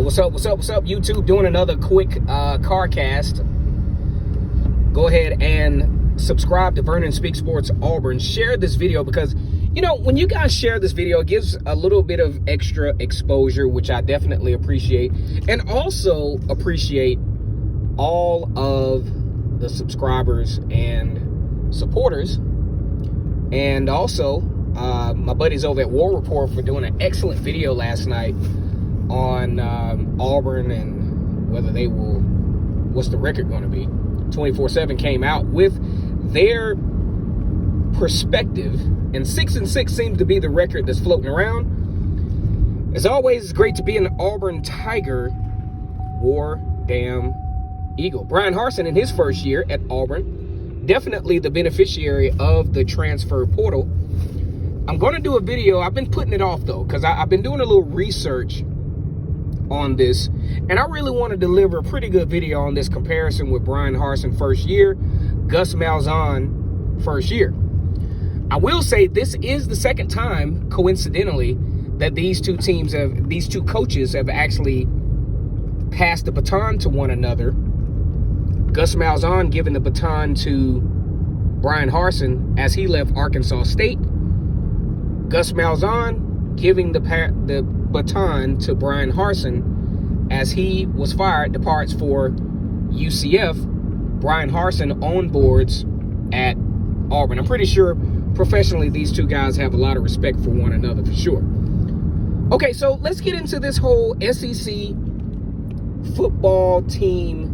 What's up, YouTube? Doing another quick car cast. Go ahead and subscribe to Vernon Speak Sports Auburn. Share this video because, you know, when you guys share this video, it gives a little bit of extra exposure, which I definitely appreciate. And also appreciate all of the subscribers and supporters. And also, my buddies over at War Report for doing an excellent video last night on Auburn and whether they will, what's the record going to be. 24/7 came out with their perspective, and 6-6 seems to be the record that's floating around. As always, it's great to be an Auburn Tiger, War Damn Eagle. Bryan Harsin in his first year at Auburn, definitely the beneficiary of the transfer portal. I'm going to do a video. I've been putting it off though, because I've been doing a little research on this, and I really want to deliver a pretty good video on this comparison with Bryan Harsin first year, Gus Malzahn first year. I will say this is the second time, coincidentally, that these two coaches have actually passed the baton to one another. Gus Malzahn giving the baton to Bryan Harsin as he left Arkansas State. Gus Malzahn giving the baton to Bryan Harsin as he was fired, departs for UCF. Bryan Harsin onboards at Auburn. I'm pretty sure professionally these two guys have a lot of respect for one another for sure. Okay, so let's get into this whole SEC football teams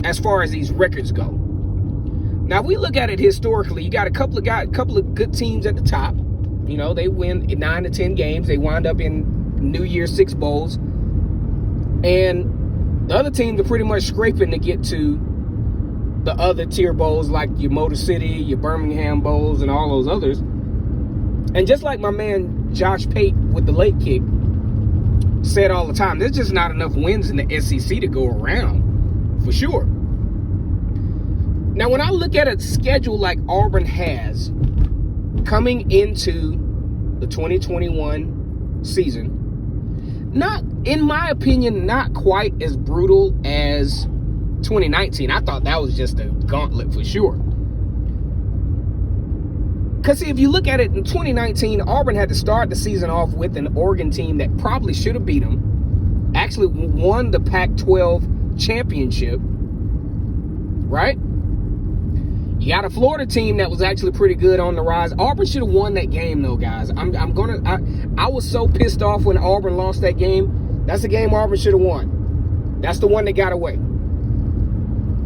as far as these records go. Now, if we look at it historically, you got a couple of good teams at the top. You know, they win 9 to 10 games. They wind up in New Year's 6 bowls. And the other teams are pretty much scraping to get to the other tier bowls like your Motor City, your Birmingham bowls, and all those others. And just like my man Josh Pate with the late kick said all the time, there's just not enough wins in the SEC to go around, for sure. Now, when I look at a schedule like Auburn has coming into the 2021 season, not, in my opinion, not quite as brutal as 2019. I thought that was just a gauntlet for sure. Because if you look at it in 2019, Auburn had to start the season off with an Oregon team that probably should have beat them. Actually won the Pac-12 championship, right? You got a Florida team that was actually pretty good on the rise. Auburn should have won that game, though, guys. I was so pissed off when Auburn lost that game. That's the game Auburn should have won. That's the one that got away.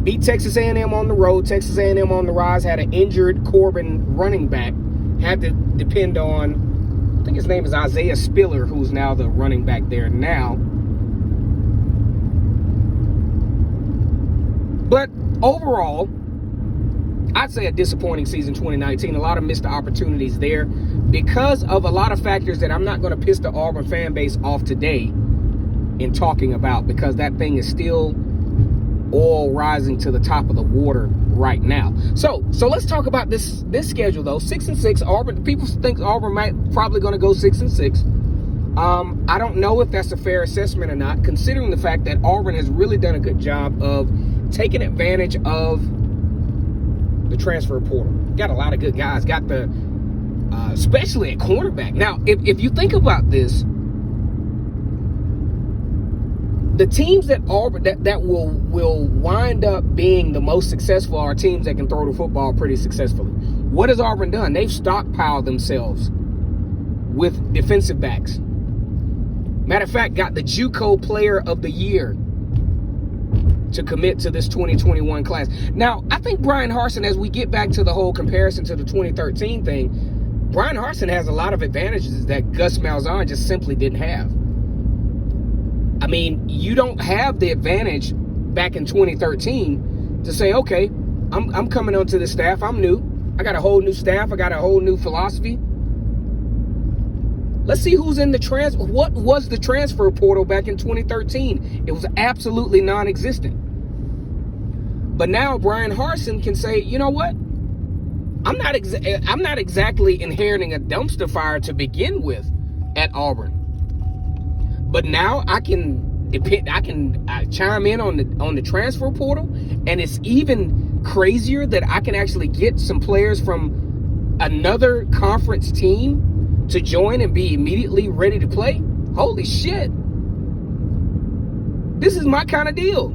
Beat Texas A&M on the road. Texas A&M on the rise, had an injured Corbin running back. Had to depend on, I think his name is Isaiah Spiller, who's now the running back there now. But overall, I'd say a disappointing season 2019. A lot of missed opportunities there because of a lot of factors that I'm not going to piss the Auburn fan base off today in talking about, because that thing is still all rising to the top of the water right now. So let's talk about this schedule though. 6-6. Auburn. People think Auburn probably going to go 6-6. I don't know if that's a fair assessment or not, considering the fact that Auburn has really done a good job of taking advantage of the transfer portal. Got a lot of good guys. Got the especially at cornerback. Now, if you think about this, the teams that Auburn that will wind up being the most successful are teams that can throw the football pretty successfully. What has Auburn done? They've stockpiled themselves with defensive backs. Matter of fact, got the JUCO Player of the Year to commit to this 2021 class. Now, I think Bryan Harsin, as we get back to the whole comparison to the 2013 thing, Bryan Harsin has a lot of advantages that Gus Malzahn just simply didn't have. I mean, you don't have the advantage back in 2013 to say, okay, I'm coming onto the staff. I'm new. I got a whole new staff. I got a whole new philosophy. Let's see who's in the transfer. What was the transfer portal back in 2013? It was absolutely non-existent. But now Bryan Harsin can say, you know what? I'm not exactly inheriting a dumpster fire to begin with. at Auburn. But now I can chime in on the transfer portal, and it's even crazier that I can actually get some players from another conference team to join and be immediately ready to play. Holy shit. This is my kind of deal.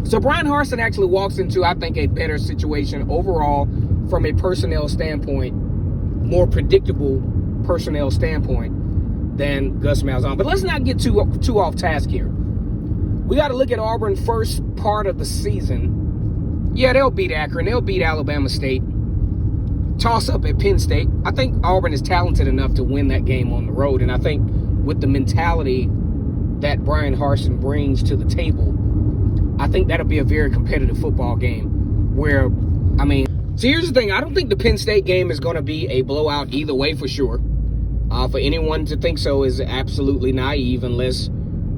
So Bryan Harsin actually walks into, I think, a better situation overall from a personnel standpoint, more predictable personnel standpoint than Gus Malzahn. But let's not get too off task here. We got to look at Auburn first part of the season. Yeah, they'll beat Akron. They'll beat Alabama State. Toss up at Penn State. I think Auburn is talented enough to win that game on the road. And I think with the mentality that Bryan Harsin brings to the table, I think that'll be a very competitive football game where, so here's the thing. I don't think the Penn State game is going to be a blowout either way for sure. For anyone to think so is absolutely naive unless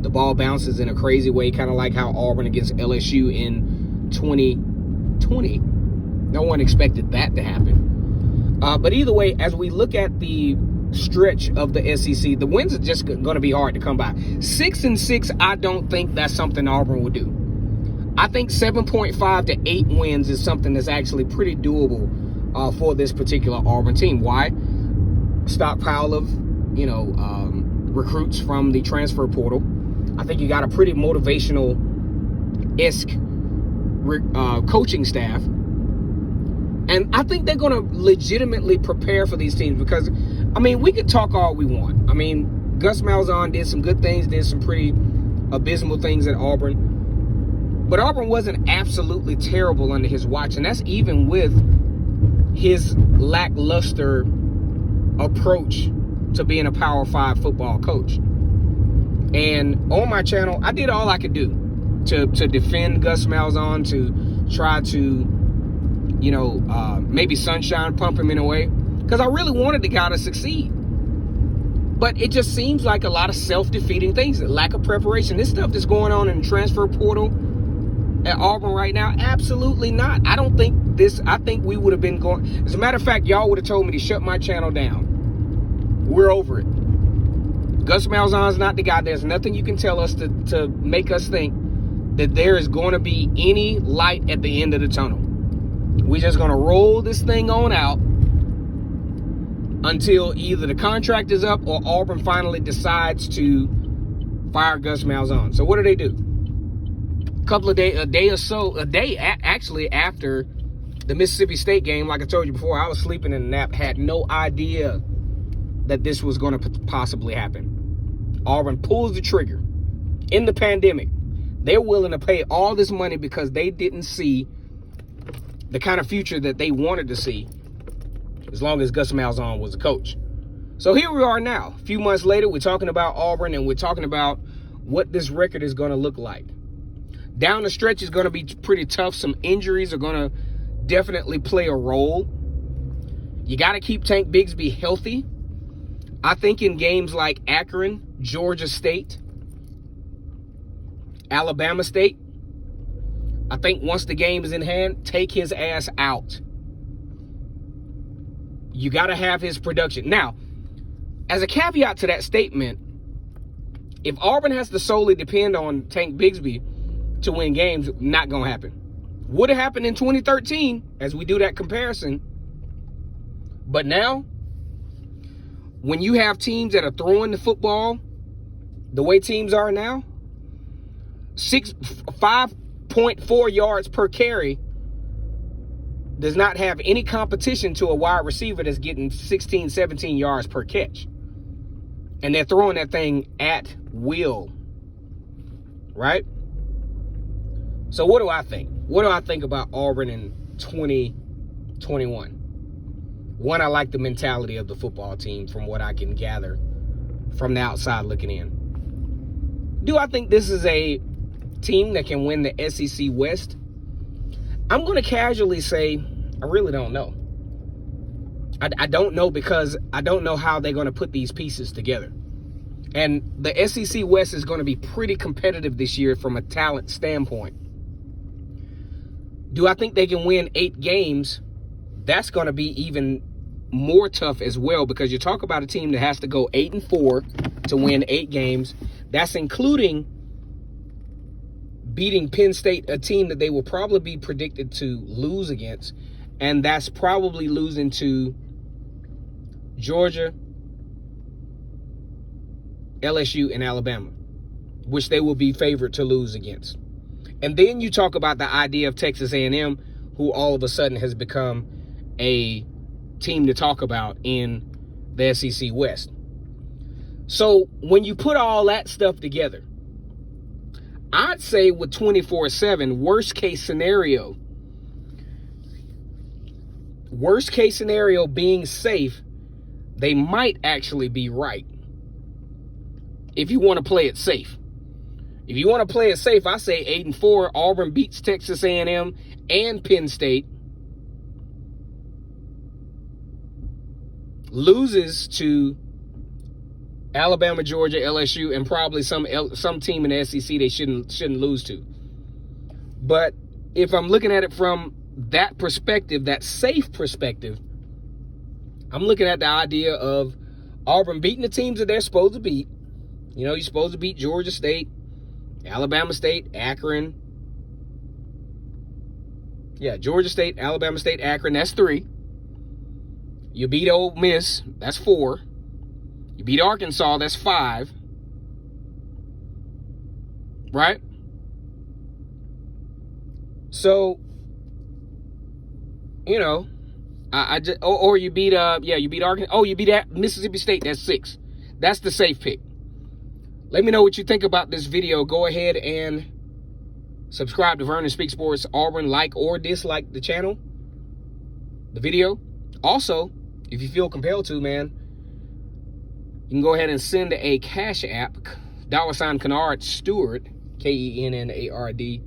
the ball bounces in a crazy way, kind of like how Auburn against LSU in 2020. No one expected that to happen. But either way, as we look at the stretch of the SEC, the wins are just going to be hard to come by. 6-6, I don't think that's something Auburn will do. I think 7.5 to 8 wins is something that's actually pretty doable for this particular Auburn team. Why? Stockpile of, recruits from the transfer portal. I think you got a pretty motivational-esque coaching staff. And I think they're going to legitimately prepare for these teams because, we could talk all we want. Gus Malzahn did some good things, did some pretty abysmal things at Auburn. But Auburn wasn't absolutely terrible under his watch, and that's even with his lackluster approach to being a Power 5 football coach. And on my channel, I did all I could do to defend Gus Malzahn, to try to, maybe sunshine pump him in a way, because I really wanted the guy to succeed. But it just seems like a lot of self-defeating things, lack of preparation. This stuff that's going on in the transfer portal at Auburn right now, absolutely not. I think we would have been going. As a matter of fact, y'all would have told me to shut my channel down. We're over it. Gus Malzahn's not the guy. There's nothing you can tell us to make us think that there is going to be any light at the end of the tunnel. We're just going to roll this thing on out until either the contract is up or Auburn finally decides to fire Gus Malzahn. So what do? A day actually after the Mississippi State game, like I told you before, I was sleeping in a nap, had no idea that this was going to possibly happen. Auburn pulls the trigger in the pandemic. They're willing to pay all this money because they didn't see the kind of future that they wanted to see as long as Gus Malzahn was a coach. So here we are now. A few months later, we're talking about Auburn, and we're talking about what this record is going to look like. Down the stretch is going to be pretty tough. Some injuries are going to definitely play a role. You got to keep Tank Bigsby healthy. I think in games like Akron, Georgia State, Alabama State, I think once the game is in hand, take his ass out. You got to have his production. Now, as a caveat to that statement, if Auburn has to solely depend on Tank Bigsby to win games, not going to happen. Would have happened in 2013 as we do that comparison. But now, when you have teams that are throwing the football the way teams are now, 5.4 yards per carry does not have any competition to a wide receiver that's getting 16, 17 yards per catch. And they're throwing that thing at will. Right? So what do I think? What do I think about Auburn in 2021? One, I like the mentality of the football team from what I can gather from the outside looking in. Do I think this is a team that can win the SEC West? I'm going to casually say I really don't know. I don't know because I don't know how they're going to put these pieces together. And the SEC West is going to be pretty competitive this year from a talent standpoint. Do I think they can win 8 games? That's going to be even more tough as well, because you talk about a team that has to go 8-4 to win 8 games. That's including beating Penn State, a team that they will probably be predicted to lose against. And that's probably losing to Georgia, LSU, and Alabama, which they will be favored to lose against. And then you talk about the idea of Texas A&M, who all of a sudden has become a team to talk about in the SEC West. So when you put all that stuff together, I'd say with 24/7, worst case scenario being safe, they might actually be right. If you want to play it safe. If you want to play it safe, I say 8-4. Auburn beats Texas A&M and Penn State. Loses to Alabama, Georgia, LSU, and probably some team in the SEC they shouldn't lose to. But if I'm looking at it from that perspective, that safe perspective, I'm looking at the idea of Auburn beating the teams that they're supposed to beat. You know, you're supposed to beat Georgia State, Alabama State, Akron. Yeah, Georgia State, Alabama State, Akron, that's 3. You beat Ole Miss, that's 4. You beat Arkansas, that's 5. Right? So, you know, I just, or you beat you beat Arkansas. Oh, you beat Mississippi State, that's 6. That's the safe pick. Let me know what you think about this video. Go ahead and subscribe to Vernon Speaks Sports Auburn. Like or dislike the channel, the video. Also, if you feel compelled to, man, you can go ahead and send a Cash App, $ Kennard Stewart, Kennard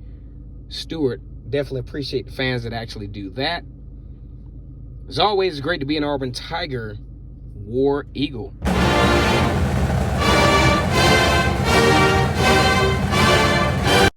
Stewart. Definitely appreciate the fans that actually do that. As always, it's great to be an Auburn Tiger, War Eagle.